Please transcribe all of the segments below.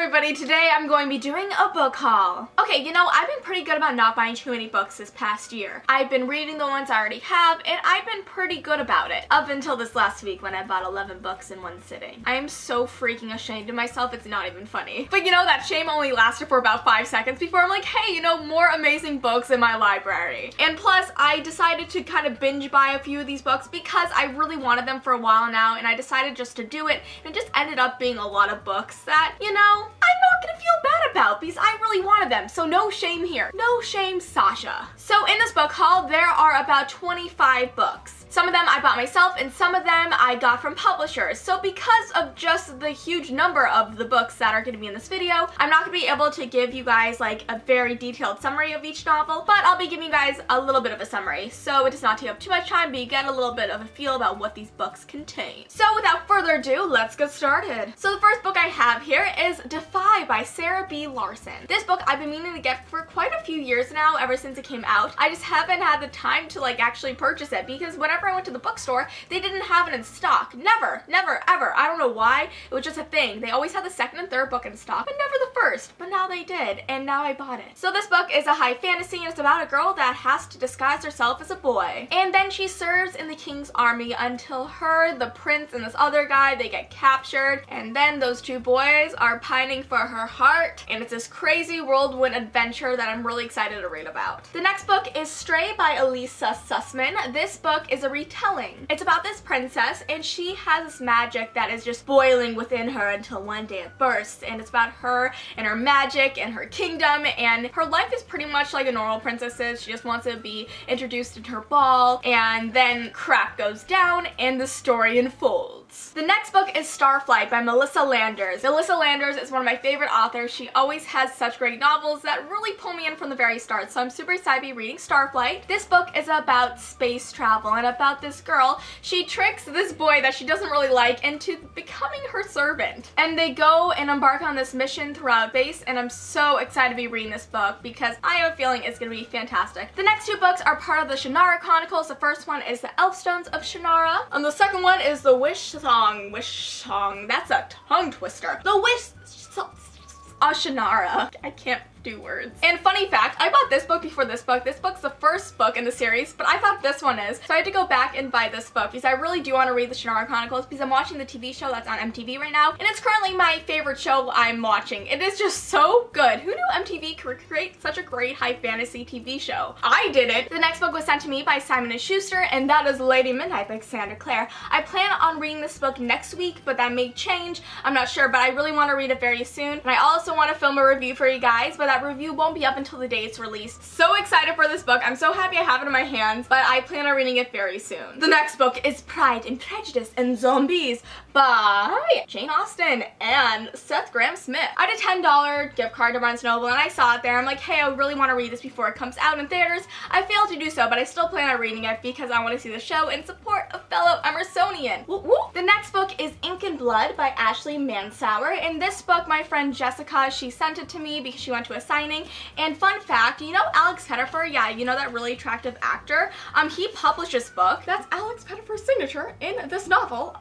everybody, today I'm going to be doing a book haul. Okay, you know, I've been pretty good about not buying too many books this past year. I've been reading the ones I already have, and I've been pretty good about it. Up until this last week when I bought 11 books in one sitting. I am so freaking ashamed of myself, it's not even funny. But you know, that shame only lasted for about 5 seconds before I'm like, hey, you know, more amazing books in my library. And plus, I decided to kind of binge buy a few of these books because I really wanted them for a while now, and I decided just to do it, and it just ended up being a lot of books that, you know, I'm not gonna feel bad about because I really wanted them, so no shame here. No shame, Sasha. So in this book haul, there are about 25 books. Some of them I bought myself, and some of them I got from publishers. So because of just the huge number of the books that are going to be in this video, I'm not going to be able to give you guys like a very detailed summary of each novel, but I'll be giving you guys a little bit of a summary. So it does not take up too much time, but you get a little bit of a feel about what these books contain. So without further ado, let's get started. So the first book I have here is DEFY by Sarah B. Larson. This book I've been meaning to get for quite a few years now, ever since it came out. I just haven't had the time to like actually purchase it because whenever I went to the bookstore, they didn't have it in stock. Never, ever. I don't know why. It was just a thing. They always had the second and third book in stock, but never the first. But now they did, and now I bought it. So this book is a high fantasy, and it's about a girl that has to disguise herself as a boy. And then she serves in the king's army until her, the prince, and this other guy, they get captured. And then those two boys are pining for her heart. And it's this crazy whirlwind adventure that I'm really excited to read about. The next book is Stray by Elisa Sussman. This book is a retelling. It's about this princess, and she has this magic that is just boiling within her until one day it bursts, and it's about her and her magic and her kingdom, and her life is pretty much like a normal princess's. She just wants to be introduced into her ball, and then crap goes down and the story unfolds. The next book is Starflight by Melissa Landers. Melissa Landers is one of my favorite authors. She always has such great novels that really pull me in from the very start, so I'm super excited to be reading Starflight. This book is about space travel and about this girl. She tricks this boy that she doesn't really like into becoming her servant. And they go and embark on this mission throughout base, and I'm so excited to be reading this book because I have a feeling it's going to be fantastic. The next two books are part of the SHANNARA Chronicles. The first one is The Elfstones of Shannara, and the second one is The Wish Song. That's a tongue twister. The Wish Song of Shannara. I can't do words. And funny fact, I bought this book before this book. This book's the first book in the series, but I thought this one is. So I had to go back and buy this book because I really do want to read the SHANNARA Chronicles because I'm watching the TV show that's on MTV right now, and it's currently my favorite show I'm watching. It is just so good. Who knew MTV could create such a great high fantasy TV show? I did it. The next book was sent to me by Simon & Schuster, and that is Lady Midnight by Cassandra Clare. I plan on reading this book next week, but that may change. I'm not sure, but I really want to read it very soon. And I also want to film a review for you guys, but that review won't be up until the day it's released. So excited for this book. I'm so happy I have it in my hands, but I plan on reading it very soon. The next book is Pride and Prejudice and Zombies by Jane Austen and Seth Grahame-Smith. I had a $10 gift card to Barnes & Noble, and I saw it there. I'm like, hey, I really want to read this before it comes out in theaters. I failed to do so, but I still plan on reading it because I want to see the show and support a fellow Emersonian. Woo woo. The next book is Ink and Blood by Ashley Mansour. In this book, my friend Jessica, she sent it to me because she went to a signing. And fun fact, you know Alex Pettyfer? Yeah, you know that really attractive actor? He published this book. That's Alex Pettyfer's signature in this novel.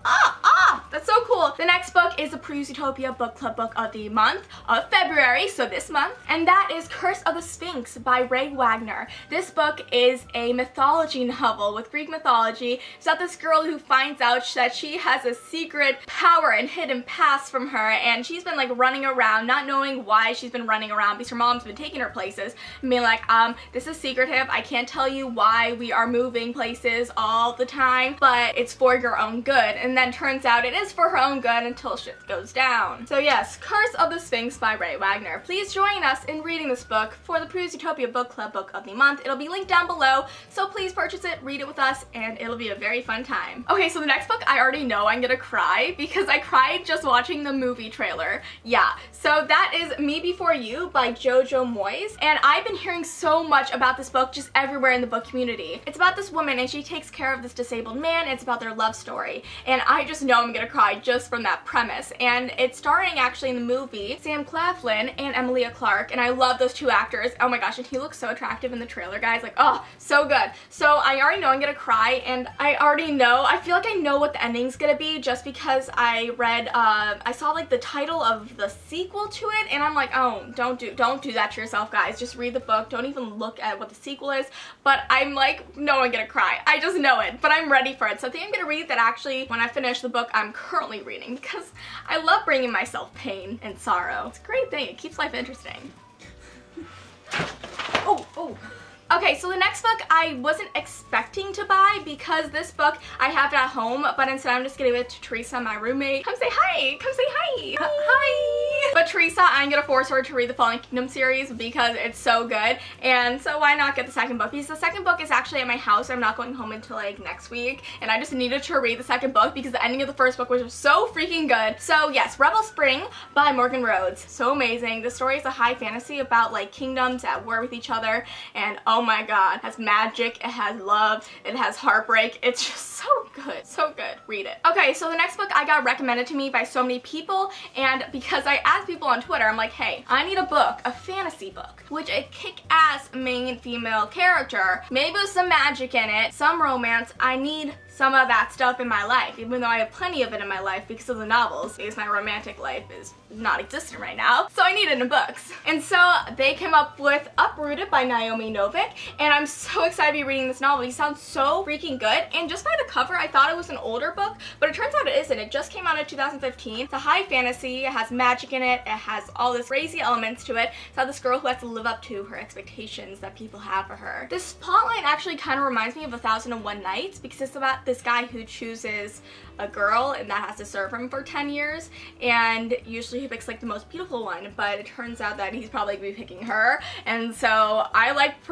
That's so cool. The next book is the PREJUDICE Book Club Book of the month of February, so this month, and that is Curse of the Sphinx by Ray Wagner. This book is a mythology novel with Greek mythology. It's about this girl who finds out that she has a secret power and hidden past from her, and she's been like running around, not knowing why she's been running around because her mom's been taking her places, and being like, this is secretive, I can't tell you why we are moving places all the time, but it's for your own good. And then turns out it is for her own good until shit goes down. So yes, Curse of the Sphinx by Ray Wagner. Please join us in reading this book for the PREJUDICE Book Club Book of the month. It'll be linked down below, so please purchase it, read it with us, and it'll be a very fun time. Okay, so the next book, I already know I'm gonna cry because I cried just watching the movie trailer. Yeah, so that is Me Before You by Jojo Moyes, and I've been hearing so much about this book just everywhere in the book community. It's about this woman, and she takes care of this disabled man, and it's about their love story, and I just know I'm gonna cry just from that premise. And it's starring actually in the movie Sam Claflin and Emilia Clarke, and I love those two actors. Oh my gosh, and he looks so attractive in the trailer, guys. Like, oh, so good. So I already know I'm gonna cry, and I already know, I feel like I know what the ending's gonna be just because I read, I saw like the title of the sequel to it, and I'm like, oh, don't do that to yourself, guys. Just read the book. Don't even look at what the sequel is. But I'm like, no, I'm gonna cry. I just know it, but I'm ready for it. So I think I'm gonna read that actually when I finish the book I'm currently reading, because I love bringing myself pain and sorrow. It's a great thing. It keeps life interesting. Oh. Okay, so the next book I wasn't expecting to buy because this book I have it at home, but instead I'm just gonna give it to Teresa, my roommate. Come say hi! Come say hi! Hi! But Teresa, I'm gonna force her to read the Fallen Kingdom series because it's so good, and so why not get the second book? Because the second book is actually at my house. I'm not going home until like next week, and I just needed to read the second book because the ending of the first book was just so freaking good. So yes, Rebel Spring by Morgan Rhodes. So amazing. The story is a high fantasy about like kingdoms at war with each other, and oh my god, it has magic, it has love, it has heartbreak. It's just so good. So good. Read it. Okay, so the next book I got recommended to me by so many people, and because I asked people on Twitter, I'm like, hey, I need a book, a fantasy book, with a kick-ass main female character, maybe with some magic in it, some romance. I need some of that stuff in my life, even though I have plenty of it in my life because of the novels, because my romantic life is not existent right now, so I need it in books. And so they came up with Uprooted by Naomi Novik, and I'm so excited to be reading this novel. It sounds so freaking good, and just by the cover I thought it was an older book, but it turns out it isn't. It just came out in 2015. It's a high fantasy, it has magic in it, it has all this crazy elements to it. It's about this girl who has to live up to her expectations that people have for her. This plotline actually kind of reminds me of 1001 Nights because it's about this guy who chooses a girl and that has to serve him for 10 years, and usually he picks like the most beautiful one, but it turns out that he's probably gonna be picking her, and so I like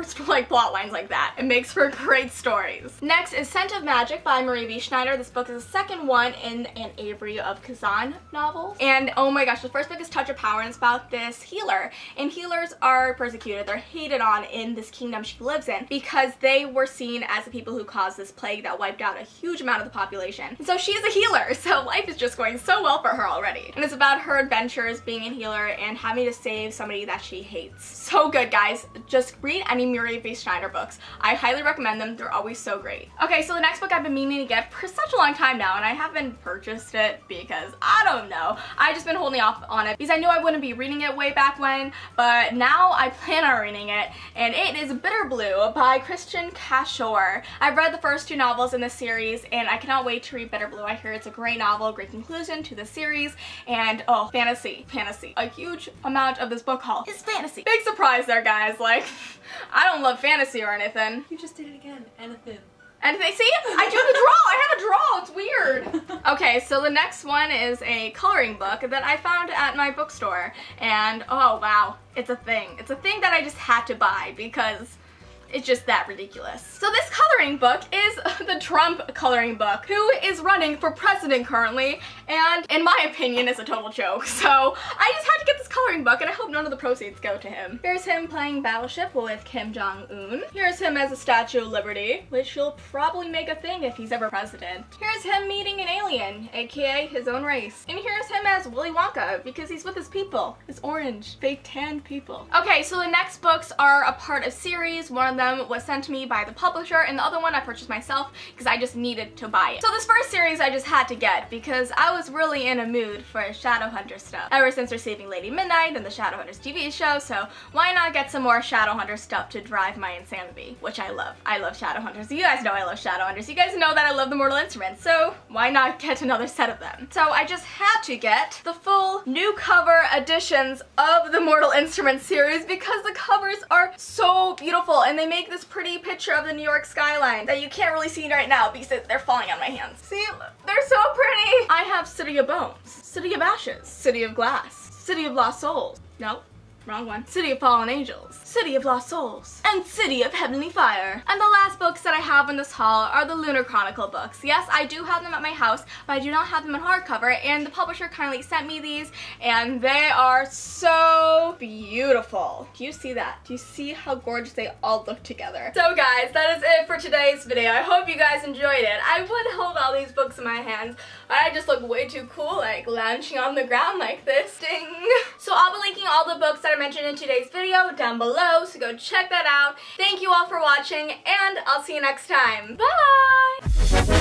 plot lines like that. It makes for great stories. Next is Scent of Magic by Marie V. Schneider. This book is the second one in an Avery of Kazan novel, and oh my gosh, the first book is Touch of Power, and it's about this healer, and healers are persecuted. They're hated on in this kingdom she lives in because they were seen as the people who caused this plague that wiped out a huge amount of the population. And so she's a healer, so life is just going so well for her already. And it's about her adventures being a healer and having to save somebody that she hates. So good, guys. Just read any Marie V. Schneider books. I highly recommend them. They're always so great. Okay, so the next book I've been meaning to get for such a long time now, and I haven't purchased it because I don't know. I've just been holding off on it because I knew I wouldn't be reading it way back when, but now I plan on reading it, and it is BITTERBLUE by Christian Cashore. I've read the first two novels in this series, and I cannot wait to read BITTERBLUE. I hear it's a great novel, great conclusion to the series, and oh, fantasy. A huge amount of this book haul is fantasy. Big surprise there, guys. Like, I don't love fantasy or anything. You just did it again. Anything. Anything? See? I do the draw. I have a draw. It's weird. Okay, so the next one is a coloring book that I found at my bookstore, and oh wow, it's a thing. It's a thing that I just had to buy because it's just that ridiculous. So this coloring book is the Trump coloring book, who is running for president currently, and in my opinion is a total joke. So I just had to get this coloring book, and I hope none of the proceeds go to him. Here's him playing Battleship with Kim Jong-un. Here's him as a Statue of Liberty, which he'll probably make a thing if he's ever president. Here's him meeting an alien, aka his own race. And here's him as Willy Wonka, because he's with his people, his orange, fake tanned people. Okay, so the next books are a part of series. One of them was sent to me by the publisher, and the other one I purchased myself because I just needed to buy it. So this first series I just had to get because I was really in a mood for Shadowhunter stuff ever since receiving Lady Midnight and the Shadowhunters TV show, so why not get some more Shadowhunter stuff to drive my insanity, which I love. I love Shadowhunters. You guys know I love Shadowhunters. You guys know that I love the Mortal Instruments, so why not get another set of them? So I just had to get the full new cover editions of the Mortal Instruments series because the covers are so beautiful, and they make this pretty picture of the New York skyline that you can't really see right now because they're falling on my hands. See? They're so pretty! I have City of Bones, City of Ashes, City of Glass, City of Lost Souls. Nope. wrong one. City of Fallen Angels, City of Lost Souls, and City of Heavenly Fire. And the last books that I have in this haul are the Lunar Chronicle books. Yes, I do have them at my house, but I do not have them in hardcover, and the publisher kindly sent me these, and they are so beautiful. Do you see that? Do you see how gorgeous they all look together? So guys, that is it for today's video. I hope you guys enjoyed it. I would hold all these books in my hands, but I just look way too cool, like lounging on the ground like this. Ding! So I'll be linking all the books that I mentioned in today's video down below, so go check that out. Thank you all for watching, and I'll see you next time. Bye!